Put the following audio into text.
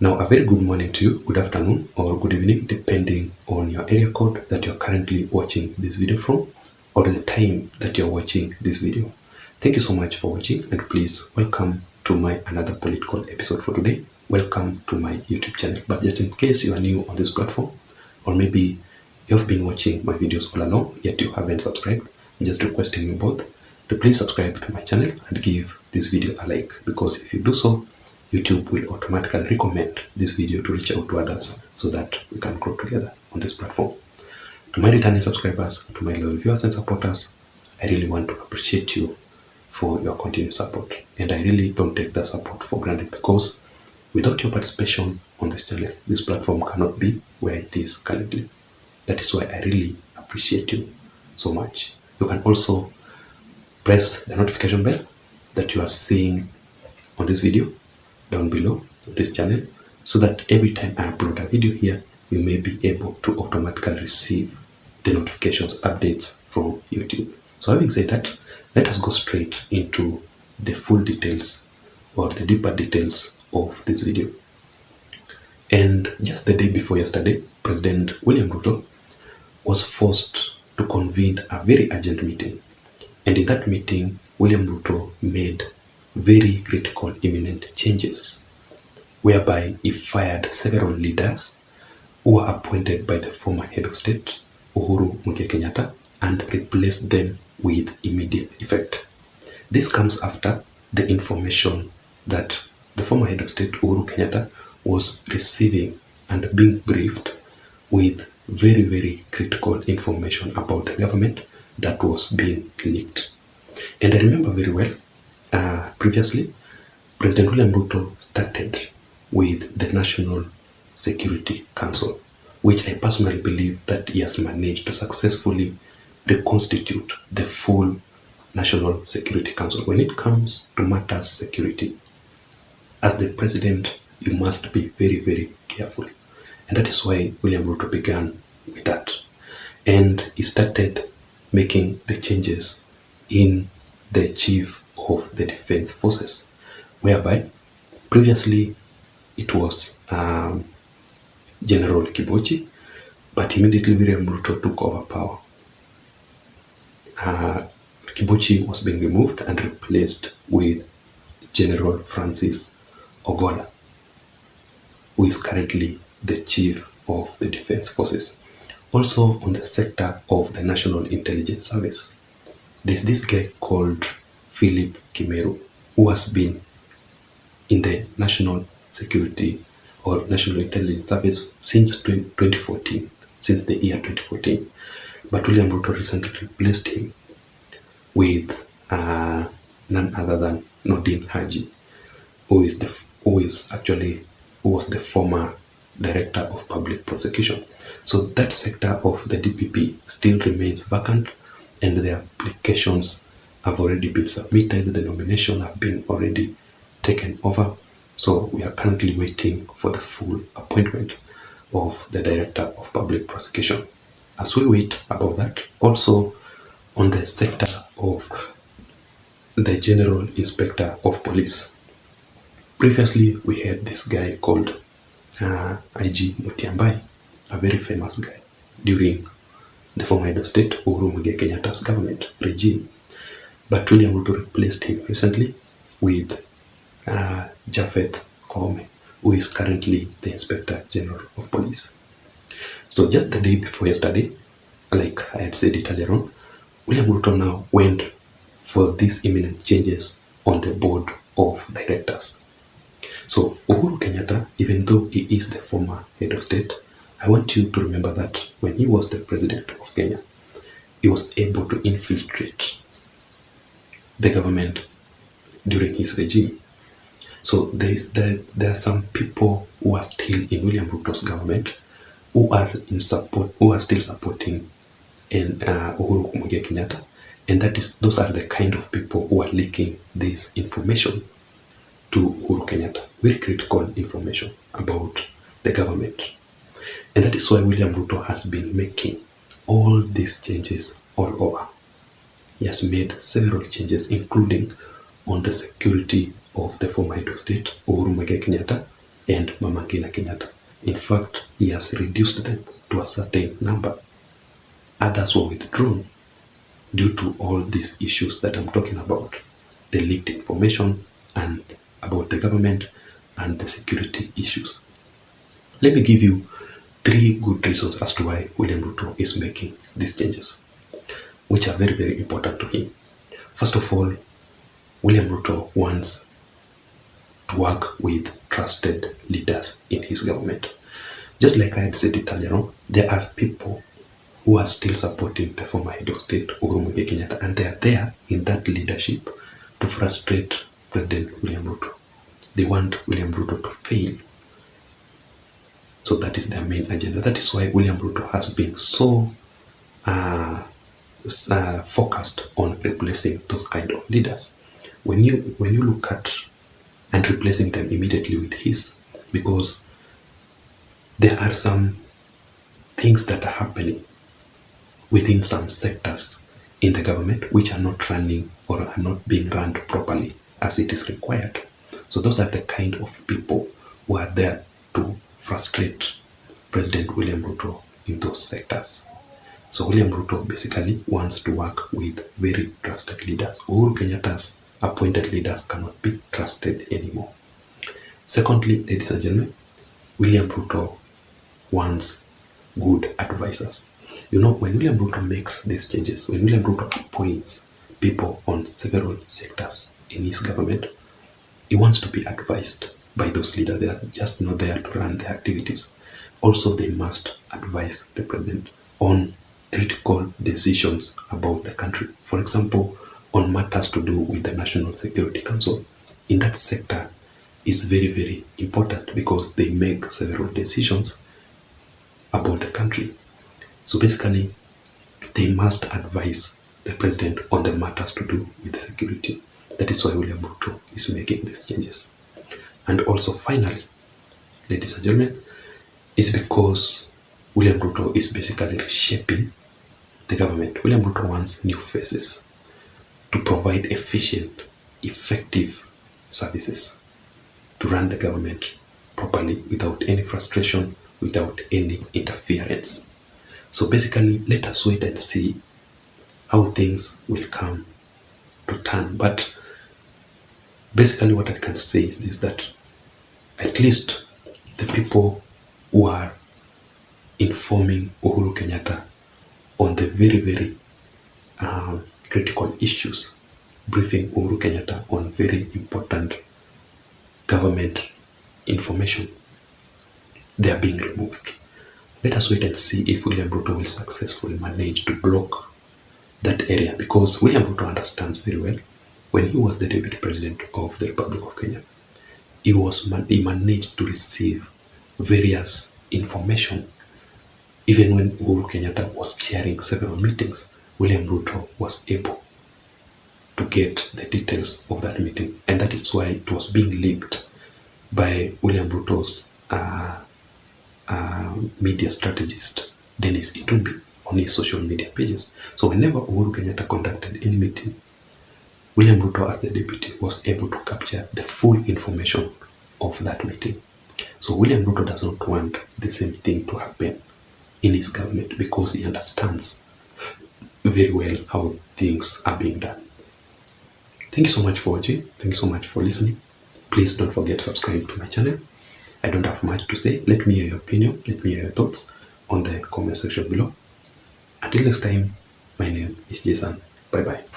Now, a very good morning to you, good afternoon, or good evening, depending on your area code that you're currently watching this video from, or the time that you're watching this video. Thank you so much for watching, and please welcome to my another political episode for today. Welcome to my YouTube channel. But just in case you are new on this platform, or maybe you've been watching my videos all along, yet you haven't subscribed, I'm just requesting you both to please subscribe to my channel and give this video a like, because if you do so, YouTube will automatically recommend this video to reach out to others so that we can grow together on this platform. To my returning subscribers, to my loyal viewers and supporters, I really want to appreciate you for your continued support. And I really don't take that support for granted, because without your participation on this channel, this platform cannot be where it is currently. That is why I really appreciate you so much. You can also press the notification bell that you are seeing on this video down below this channel, so that every time I upload a video here, you may be able to automatically receive the notifications updates from YouTube. So having said that, let us go straight into the full details, or the deeper details of this video. And just the day before yesterday, President William Ruto was forced to convene a very urgent meeting. And in that meeting, William Ruto made very critical imminent changes, whereby he fired several leaders who were appointed by the former head of state, Uhuru Raila, and replaced them with immediate effect. This comes after the information that the former head of state, Uhuru Raila, was receiving and being briefed with very, very critical information about the government that was being leaked. And I remember very well, previously, President William Ruto started with the National Security Council, which I personally believe that he has managed to successfully reconstitute the full National Security Council. When it comes to matters security, as the president, you must be very, very careful. And that is why William Ruto began with that. And he started making the changes in the chief of the defense forces, whereby previously it was General Kibochi, but immediately William Ruto took over power. Kibochi was being removed and replaced with General Francis Ogola, who is currently the chief of the defense forces. Also, on the sector of the National Intelligence Service, there's this guy called Philip Kimeru, who has been in the National Security or National Intelligence Service since 2014, since the year 2014. But William Ruto recently replaced him with none other than Nordin Haji, who was the former Director of Public Prosecution. So that sector of the DPP still remains vacant, and the applications have already been submitted, the nomination have been already taken over. So we are currently waiting for the full appointment of the Director of Public Prosecution. As we wait about that, also on the sector of the General Inspector of Police, previously we had this guy called IG Mutiambai, a very famous guy during the former head of state, Uhuru Kenyatta's government regime. But William Ruto replaced him recently with Japhet Koome, who is currently the Inspector General of Police. So just the day before yesterday, like I had said it earlier on, William Ruto now went for these imminent changes on the board of directors. So Uhuru Kenyatta, even though he is the former head of state, I want you to remember that when he was the president of Kenya, he was able to infiltrate the government during his regime. So there are some people who are still in William Ruto's government who are still supporting Uhuru Kenyatta, and those are the kind of people who are leaking this information to Uhuru Kenyatta, very critical information about the government. And that is why William Ruto has been making all these changes all over. He has made several changes, including on the security of the former head of state, Uhuru Kenyatta, and Mama Ngina Kenyatta. In fact, he has reduced them to a certain number. Others were withdrawn due to all these issues that I'm talking about, the leaked information and about the government and the security issues. Let me give you 3 good reasons as to why William Ruto is making these changes, which are very, very important to him. First of all, William Ruto wants to work with trusted leaders in his government. Just like I had said it earlier on, there are people who are still supporting the former head of state, Uhuru Kenyatta, and they are there in that leadership to frustrate President William Ruto. They want William Ruto to fail. So that is their main agenda. That is why William Ruto has been so focused on replacing those kind of leaders. When you look at and replacing them immediately with his, because there are some things that are happening within some sectors in the government which are not running or are not being run properly as it is required. So those are the kind of people who are there to frustrate President William Ruto in those sectors. So William Ruto basically wants to work with very trusted leaders. Uhuru Kenyatta's appointed leaders cannot be trusted anymore. Secondly, ladies and gentlemen, William Ruto wants good advisors. You know, when William Ruto makes these changes, when William Ruto appoints people on several sectors in his government, he wants to be advised by those leaders. They are just not there to run their activities. Also, they must advise the president on critical decisions about the country. For example, on matters to do with the National Security Council. In that sector is very, very important because they make several decisions about the country. So basically, they must advise the president on the matters to do with the security. That is why William Ruto is making these changes. And also finally, ladies and gentlemen, is because William Ruto is basically reshaping the government. William Ruto wants new faces to provide efficient, effective services to run the government properly without any frustration, without any interference. So basically, let us wait and see how things will come to turn. But basically what I can say is this, that at least the people who are informing Uhuru Kenyatta on the very, very critical issues, briefing Uhuru Kenyatta on very important government information, they are being removed. Let us wait and see if William Ruto will successfully manage to block that area, because William Ruto understands very well when he was the deputy president of the Republic of Kenya, he managed to receive various information. Even when Uhuru Kenyatta was chairing several meetings, William Ruto was able to get the details of that meeting, and that is why it was being leaked by William Ruto's media strategist, Dennis Itumbi, on his social media pages. So whenever Uhuru Kenyatta conducted any meeting, William Ruto as the deputy was able to capture the full information of that meeting. So William Ruto does not want the same thing to happen in his government, because he understands very well how things are being done. Thank you so much for watching. Thank you so much for listening. Please don't forget to subscribe to my channel. I don't have much to say. Let me hear your opinion. Let me hear your thoughts on the comment section below. Until next time, my name is Jason. Bye bye.